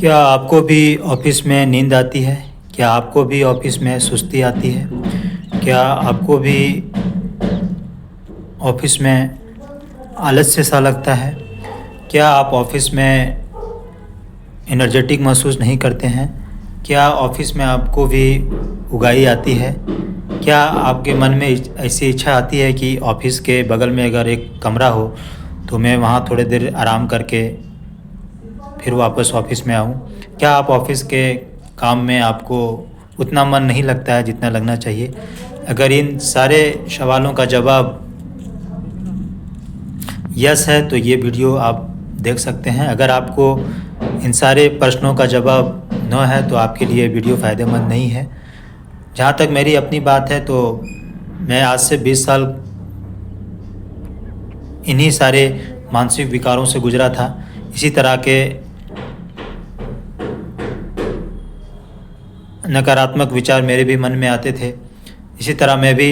क्या आपको भी ऑफिस में नींद आती है? क्या आपको भी ऑफिस में सुस्ती आती है? क्या आपको भी ऑफिस में आलस्य सा लगता है? क्या आप ऑफिस में एनर्जेटिक महसूस नहीं करते हैं? क्या ऑफिस में आपको भी उगाई आती है? क्या आपके मन में ऐसी इच्छा आती है कि ऑफिस के बगल में अगर एक कमरा हो तो मैं वहाँ थोड़ी देर आराम करके फिर वापस ऑफिस में आऊँ? क्या आप ऑफिस के काम में आपको उतना मन नहीं लगता है जितना लगना चाहिए? अगर इन सारे सवालों का जवाब यस है तो ये वीडियो आप देख सकते हैं। अगर आपको इन सारे प्रश्नों का जवाब नो है तो आपके लिए वीडियो फ़ायदेमंद नहीं है। जहाँ तक मेरी अपनी बात है तो मैं आज से 20 साल इन्हीं सारे मानसिक विकारों से गुजरा था। इसी तरह के नकारात्मक विचार मेरे भी मन में आते थे। इसी तरह मैं भी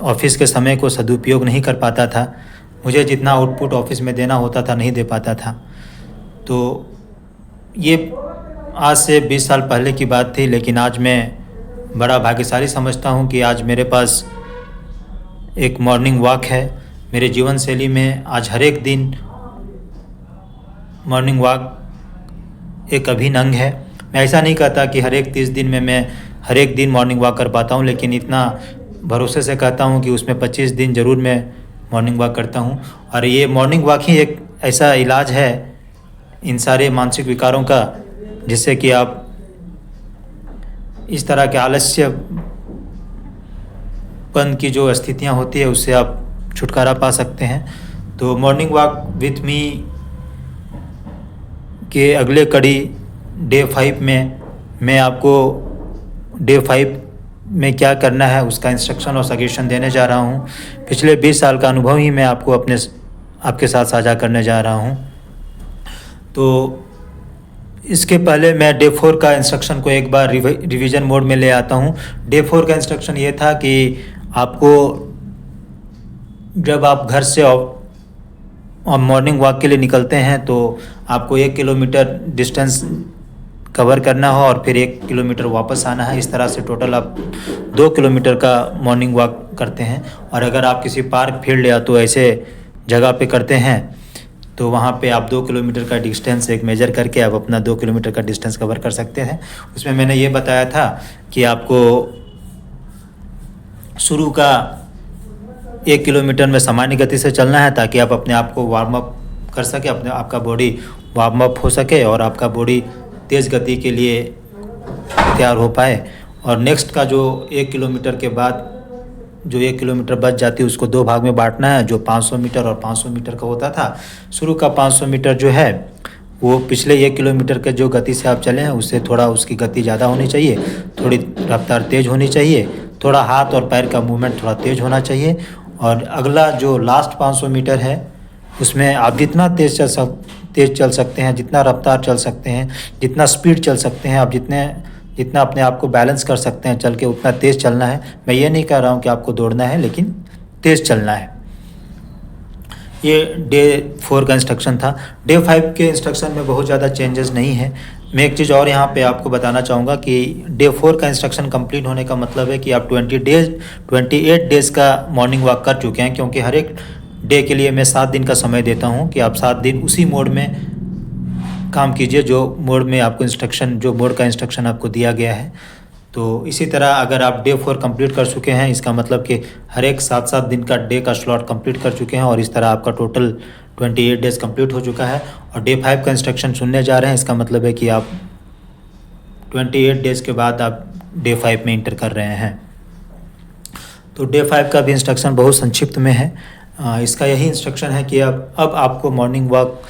ऑफिस के समय को सदुपयोग नहीं कर पाता था। मुझे जितना आउटपुट ऑफिस में देना होता था नहीं दे पाता था। तो ये आज से 20 साल पहले की बात थी, लेकिन आज मैं बड़ा भाग्यशाली समझता हूँ कि आज मेरे पास एक मॉर्निंग वॉक है। मेरे जीवन शैली में आज हर एक दिन मॉर्निंग वॉक एक अभिन्न अंग है। मैं ऐसा नहीं कहता कि हर एक 30 दिन में मैं हर एक दिन मॉर्निंग वॉक कर पाता हूँ, लेकिन इतना भरोसे से कहता हूँ कि उसमें 25 दिन ज़रूर मैं मॉर्निंग वॉक करता हूँ। और ये मॉर्निंग वॉक ही एक ऐसा इलाज है इन सारे मानसिक विकारों का, जिससे कि आप इस तरह के आलस्यपन की जो स्थितियाँ होती है उससे आप छुटकारा पा सकते हैं। तो मॉर्निंग वॉक विथ मी के अगले कड़ी डे 5 में मैं आपको डे 5 में क्या करना है उसका इंस्ट्रक्शन और सजेशन देने जा रहा हूँ। पिछले 20 साल का अनुभव ही मैं आपके साथ साझा करने जा रहा हूँ। तो इसके पहले मैं डे 4 का इंस्ट्रक्शन को एक बार रिवीजन मोड में ले आता हूँ। डे 4 का इंस्ट्रक्शन ये था कि आपको जब आप घर से मॉर्निंग वॉक के लिए निकलते हैं तो आपको 1 किलोमीटर डिस्टेंस कवर करना हो और फिर 1 किलोमीटर वापस आना है। इस तरह से टोटल आप 2 किलोमीटर का मॉर्निंग वॉक करते हैं। और अगर आप किसी पार्क फील्ड या तो ऐसे जगह पे करते हैं तो वहाँ पे आप 2 किलोमीटर का डिस्टेंस एक मेजर करके आप अपना 2 किलोमीटर का डिस्टेंस कवर कर सकते हैं। उसमें मैंने ये बताया था कि आपको शुरू का 1 किलोमीटर में सामान्य गति से चलना है ताकि आप अपने आप को वार्म अप कर सके, आपका बॉडी वार्म अप हो सके और आपका बॉडी तेज़ गति के लिए तैयार हो पाए। और नेक्स्ट का जो 1 किलोमीटर के बाद जो 1 किलोमीटर बच जाती है उसको 2 भाग में बांटना है, जो 500 मीटर और 500 मीटर का होता था। शुरू का 500 मीटर जो है वो पिछले 1 किलोमीटर के जो गति से आप चले हैं उससे थोड़ा उसकी गति ज़्यादा होनी चाहिए, थोड़ी रफ्तार तेज़ होनी चाहिए, थोड़ा हाथ और पैर का मूवमेंट थोड़ा तेज़ होना चाहिए। और अगला जो लास्ट 500 मीटर है उसमें आप जितना तेज़ चल सकते हैं, जितना रफ्तार चल सकते हैं, जितना स्पीड चल सकते हैं, आप जितना अपने आप को बैलेंस कर सकते हैं चल के उतना तेज़ चलना है। मैं ये नहीं कह रहा हूँ कि आपको दौड़ना है, लेकिन तेज़ चलना है। ये डे 4 का इंस्ट्रक्शन था। डे 5 के इंस्ट्रक्शन में बहुत ज़्यादा चेंजेस नहीं है। मैं एक चीज़ और यहाँ पे आपको बताना चाहूँगा कि डे 4 का इंस्ट्रक्शन कंप्लीट होने का मतलब है कि आप 28 डेज़ का मॉर्निंग वॉक कर चुके हैं, क्योंकि हर एक डे के लिए मैं 7 दिन का समय देता हूँ कि आप 7 दिन उसी मोड में काम कीजिए जो मोड का इंस्ट्रक्शन आपको दिया गया है। तो इसी तरह अगर आप डे 4 कंप्लीट कर चुके हैं, इसका मतलब कि हर एक 7-7 दिन का डे का स्लॉट कंप्लीट कर चुके हैं और इस तरह आपका टोटल 28 डेज़ कंप्लीट हो चुका है। और डे 5 का इंस्ट्रक्शन सुनने जा रहे हैं, इसका मतलब है कि आप 28 डेज़ के बाद आप डे 5 में इंटर कर रहे हैं। तो डे 5 का भी इंस्ट्रक्शन बहुत संक्षिप्त में है। इसका यही इंस्ट्रक्शन है कि अब आपको मॉर्निंग वॉक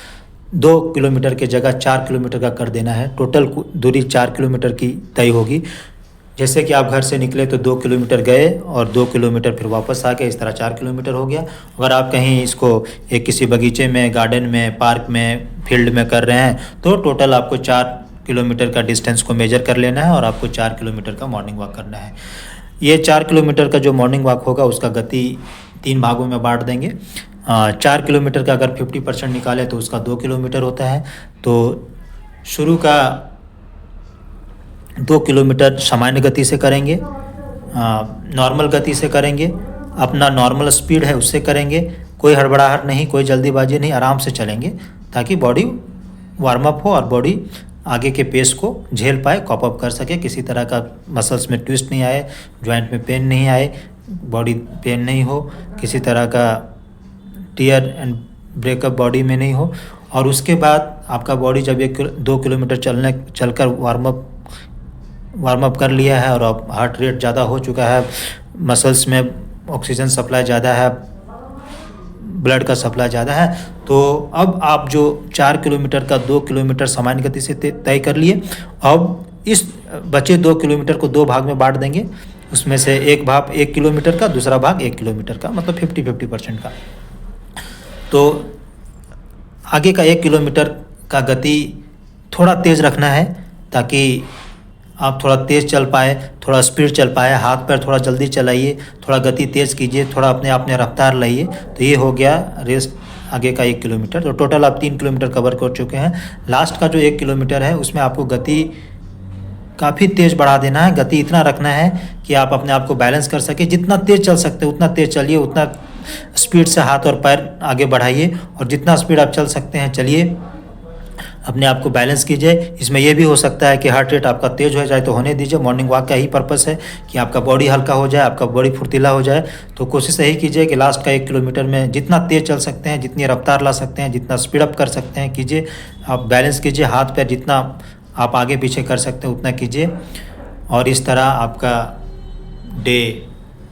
2 किलोमीटर की जगह 4 किलोमीटर का कर देना है। टोटल दूरी 4 किलोमीटर की तय होगी। जैसे कि आप घर से निकले तो 2 किलोमीटर गए और 2 किलोमीटर फिर वापस आ गए, इस तरह 4 किलोमीटर हो गया। अगर आप कहीं इसको एक किसी बगीचे में, गार्डन में, पार्क में, फील्ड में कर रहे हैं तो टोटल आपको 4 किलोमीटर का डिस्टेंस को मेजर कर लेना है और आपको 4 किलोमीटर का मॉर्निंग वॉक करना है। ये 4 किलोमीटर का जो मॉर्निंग वॉक होगा उसका गति 3 भागों में बांट देंगे। 4 किलोमीटर का अगर 50% निकाले तो उसका 2 किलोमीटर होता है। तो शुरू का 2 किलोमीटर सामान्य गति से करेंगे, नॉर्मल गति से करेंगे, अपना नॉर्मल स्पीड है उससे करेंगे, कोई हड़बड़ाहट नहीं, कोई जल्दीबाजी नहीं, आराम से चलेंगे ताकि बॉडी वार्म अप हो और बॉडी आगे के पेस को झेल पाए, कॉप अप कर सके, किसी तरह का मसल्स में ट्विस्ट नहीं आए, जॉइंट में पेन नहीं आए, बॉडी पेन नहीं हो, किसी तरह का टीयर एंड ब्रेकअप बॉडी में नहीं हो। और उसके बाद आपका बॉडी जब 2 किलोमीटर चलकर वार्म अप कर लिया है और अब हार्ट रेट ज़्यादा हो चुका है, मसल्स में ऑक्सीजन सप्लाई ज़्यादा है, ब्लड का सप्लाई ज़्यादा है, तो अब आप जो 4 किलोमीटर का 2 किलोमीटर सामान्य गति से तय कर लिए, अब इस बचे 2 किलोमीटर को 2 भाग में बांट देंगे। उसमें से एक भाग 1 किलोमीटर का, दूसरा भाग 1 किलोमीटर का, मतलब 50-50% का। तो आगे का 1 किलोमीटर का गति थोड़ा तेज़ रखना है ताकि आप थोड़ा तेज़ चल पाए, थोड़ा स्पीड चल पाए, हाथ पैर थोड़ा जल्दी चलाइए, थोड़ा गति तेज़ कीजिए, थोड़ा अपने आप में रफ्तार लाइए। तो ये हो गया रेस आगे का 1 किलोमीटर। तो टोटल आप 3 किलोमीटर कवर कर चुके हैं। लास्ट का जो 1 किलोमीटर है उसमें आपको गति काफ़ी तेज़ बढ़ा देना है, गति इतना रखना है कि आप अपने आप को बैलेंस कर सके। जितना तेज़ चल सकते उतना तेज़ चलिए, उतना स्पीड से हाथ और पैर आगे बढ़ाइए, और जितना स्पीड आप चल सकते हैं चलिए, अपने आप को बैलेंस कीजिए। इसमें यह भी हो सकता है कि हार्ट रेट आपका तेज़ हो जाए, तो होने दीजिए। मॉर्निंग वॉक का ही पर्पस है कि आपका बॉडी हल्का हो जाए, आपका बॉडी फुर्तीला हो जाए। तो कोशिश यही कीजिए कि लास्ट का 1 किलोमीटर में जितना तेज़ चल सकते हैं, जितनी रफ्तार ला सकते हैं, जितना स्पीड अप कर सकते हैं कीजिए। आप बैलेंस कीजिए, हाथ पैर जितना आप आगे पीछे कर सकते हैं उतना कीजिए। और इस तरह आपका डे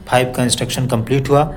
5 का इंस्ट्रक्शन कंप्लीट हुआ।